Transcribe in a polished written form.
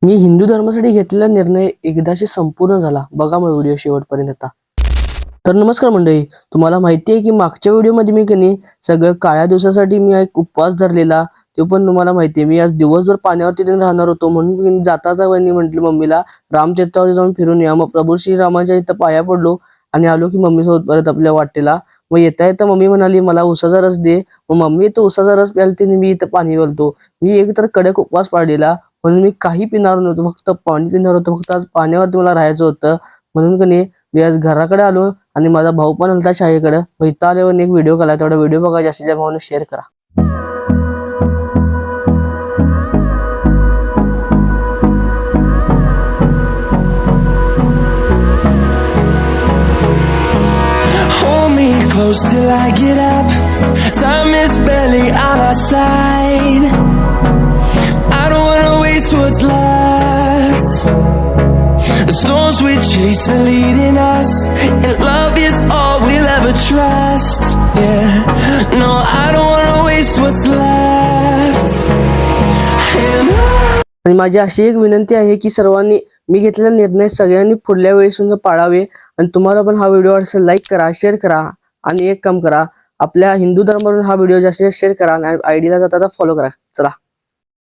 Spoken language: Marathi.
मी हिंदू धर्मासाठी घेतलेला निर्णय एकदाशी संपूर्ण झाला. बघा मग व्हिडिओ शेवटपर्यंत आता. तर नमस्कार मंडळी, तुम्हाला माहिती आहे की मागच्या व्हिडिओमध्ये मी कनी सगळं काळ्या दिवसासाठी मी एक उपवास धरलेला, ते पण तुम्हाला माहिती आहे. मी आज दिवसभर पाण्यावरती राहणार होतो, म्हणून मी जाता जाता म्हटलं मम्मीला रामतीर्थावर जाऊन फिरून या. मग प्रभू श्रीरामाच्या इथं पाया पडलो आणि आलो की मम्मी सोबत परत आपल्या वाटेला. मग येता येता मम्मी म्हणाली मला उसाचा रस दे. मग मम्मी तो उसाचा रस प्यालती आणि मी इथं पाणी प्यालतो. मी एक तर कडक उपवास पाळलेला, म्हणून मी काही पिणार नव्हतो, फक्त पाणी पिणार होतो. फक्त आज पाण्यावरती मला राहायचं होतं, म्हणून कनी मी आज घराकडे आलो आणि माझा भाऊ पण आलता शाळेकडे. मग इथं आल्यावर एक व्हिडिओ केला, तेवढा व्हिडिओ बघा, जास्तीत जास्त भावानं शेअर करा. Close till I get up. Time is barely on our side. I don't wanna waste what's left. The storms we chase are leading us, and love is all we'll ever trust. Yeah, no, I don't wanna waste what's left. आणि माझी अशी एक विनंती आहे की सर्वांनी मी घेतलेला निर्णय सगळ्यांनी पुढल्या वेळी सुद्धा पाळावे. आणि तुम्हाला पण हा व्हिडिओ असेल लाईक करा, शेअर करा. आणि एक काम करा, आपल्या हिंदू धर्मावरून हा व्हिडिओ जास्तीत जास्त शेअर करा आणि आयडीला जाता फॉलो करा. चला.